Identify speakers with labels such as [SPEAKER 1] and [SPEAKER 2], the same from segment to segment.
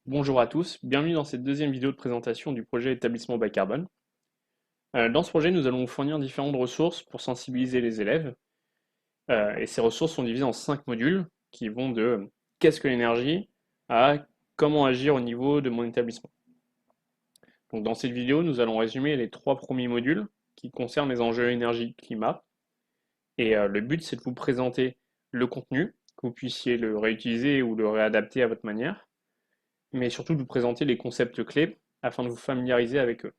[SPEAKER 1] Bonjour à tous, bienvenue dans cette deuxième vidéo de présentation du projet Établissement Bas Carbone. Dans ce projet, nous allons vous fournir différentes ressources pour sensibiliser les élèves. Et ces ressources sont divisées en 5 modules qui vont de qu'est-ce que l'énergie à comment agir au niveau de mon établissement. Donc dans cette vidéo, nous allons résumer les 3 premiers modules qui concernent les enjeux énergie-climat. Et le but, c'est de vous présenter le contenu, que vous puissiez le réutiliser ou le réadapter à votre manière, mais surtout de vous présenter les concepts clés afin de vous familiariser avec eux.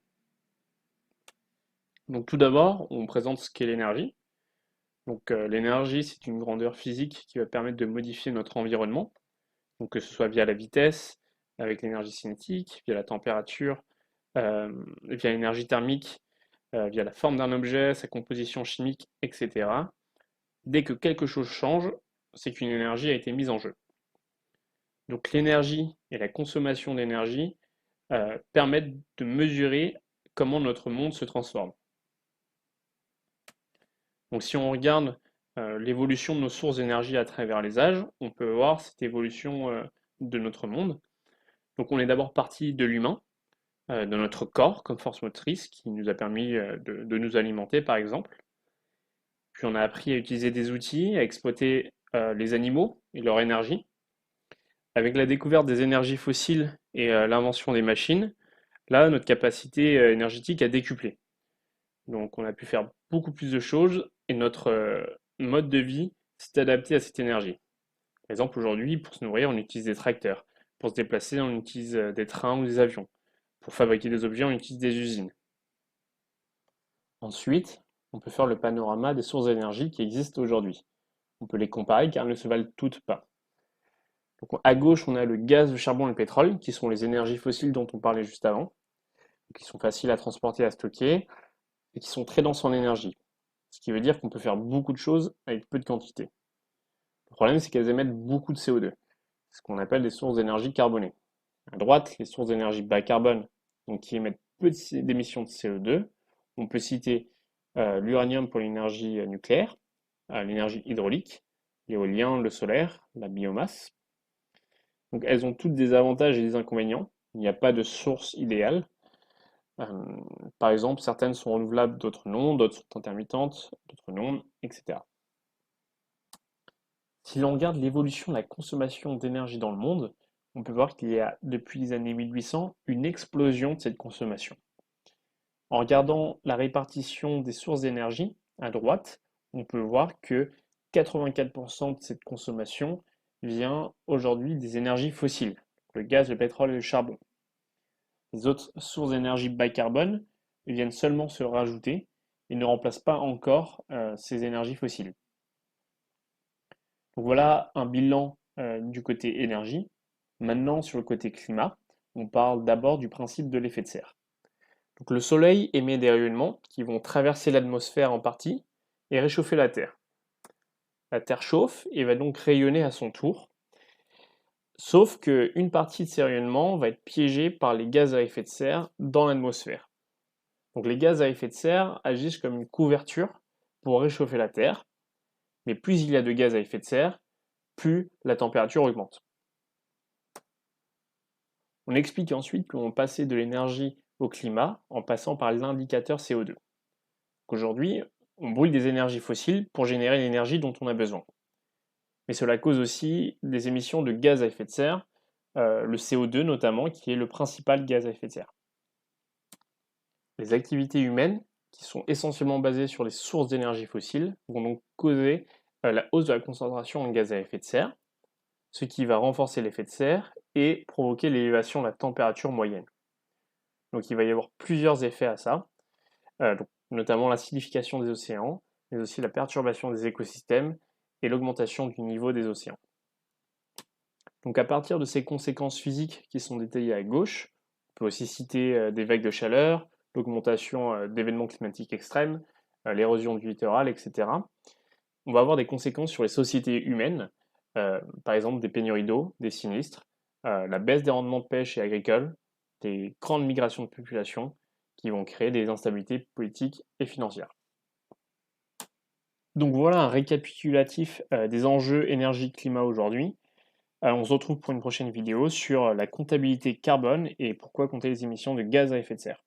[SPEAKER 1] Donc tout d'abord, on présente ce qu'est l'énergie. Donc l'énergie, c'est une grandeur physique qui va permettre de modifier notre environnement, donc que ce soit via la vitesse, avec l'énergie cinétique, via la température, via l'énergie thermique, via la forme d'un objet, sa composition chimique, etc. Dès que quelque chose change, c'est qu'une énergie a été mise en jeu. Donc l'énergie et la consommation d'énergie permettent de mesurer comment notre monde se transforme. Donc si on regarde l'évolution de nos sources d'énergie à travers les âges, on peut voir cette évolution de notre monde. Donc on est d'abord parti de l'humain, de notre corps comme force motrice qui nous a permis de nous alimenter par exemple. Puis on a appris à utiliser des outils, à exploiter les animaux et leur énergie. Avec la découverte des énergies fossiles et l'invention des machines, là notre capacité énergétique a décuplé. Donc on a pu faire beaucoup plus de choses et notre mode de vie s'est adapté à cette énergie. Par exemple, aujourd'hui, pour se nourrir, on utilise des tracteurs. Pour se déplacer, on utilise des trains ou des avions. Pour fabriquer des objets, on utilise des usines. Ensuite, on peut faire le panorama des sources d'énergie qui existent aujourd'hui. On peut les comparer car elles ne se valent toutes pas. Donc, à gauche, on a le gaz, le charbon et le pétrole, qui sont les énergies fossiles dont on parlait juste avant, qui sont faciles à transporter et à stocker, et qui sont très denses en énergie. Ce qui veut dire qu'on peut faire beaucoup de choses avec peu de quantité. Le problème, c'est qu'elles émettent beaucoup de CO2, ce qu'on appelle des sources d'énergie carbonées. À droite, les sources d'énergie bas carbone, donc qui émettent peu d'émissions de CO2. On peut citer l'uranium pour l'énergie nucléaire, l'énergie hydraulique, l'éolien, le solaire, la biomasse. Donc elles ont toutes des avantages et des inconvénients. Il n'y a pas de source idéale. Euh, Par exemple, certaines sont renouvelables, d'autres non, d'autres sont intermittentes, d'autres non, etc. Si l'on regarde l'évolution de la consommation d'énergie dans le monde, on peut voir qu'il y a, depuis les années 1800, une explosion de cette consommation. En regardant la répartition des sources d'énergie à droite, on peut voir que 84% de cette consommation vient aujourd'hui des énergies fossiles, le gaz, le pétrole et le charbon. Les autres sources d'énergie bas carbone viennent seulement se rajouter et ne remplacent pas encore ces énergies fossiles. Donc voilà un bilan du côté énergie. Maintenant, sur le côté climat, on parle d'abord du principe de l'effet de serre. Donc le Soleil émet des rayonnements qui vont traverser l'atmosphère en partie et réchauffer la Terre. La Terre chauffe et va donc rayonner à son tour, sauf qu'une partie de ces rayonnements va être piégée par les gaz à effet de serre dans l'atmosphère. Donc les gaz à effet de serre agissent comme une couverture pour réchauffer la Terre, mais plus il y a de gaz à effet de serre, plus la température augmente. On explique ensuite que l'on passait de l'énergie au climat en passant par l'indicateur CO2. Aujourd'hui, on brûle des énergies fossiles pour générer l'énergie dont on a besoin. Mais cela cause aussi des émissions de gaz à effet de serre, le CO2 notamment, qui est le principal gaz à effet de serre. Les activités humaines, qui sont essentiellement basées sur les sources d'énergie fossiles, vont donc causer la hausse de la concentration en gaz à effet de serre, ce qui va renforcer l'effet de serre et provoquer l'élévation de la température moyenne. Donc il va y avoir plusieurs effets à ça, donc, notamment l'acidification des océans, mais aussi la perturbation des écosystèmes et l'augmentation du niveau des océans. Donc à partir de ces conséquences physiques qui sont détaillées à gauche, on peut aussi citer des vagues de chaleur, l'augmentation d'événements climatiques extrêmes, l'érosion du littoral, etc. On va avoir des conséquences sur les sociétés humaines, par exemple des pénuries d'eau, des sinistres, la baisse des rendements de pêche et agricoles, des grandes migrations de population qui vont créer des instabilités politiques et financières. Donc voilà un récapitulatif des enjeux énergie-climat aujourd'hui. On se retrouve pour une prochaine vidéo sur la comptabilité carbone et pourquoi compter les émissions de gaz à effet de serre.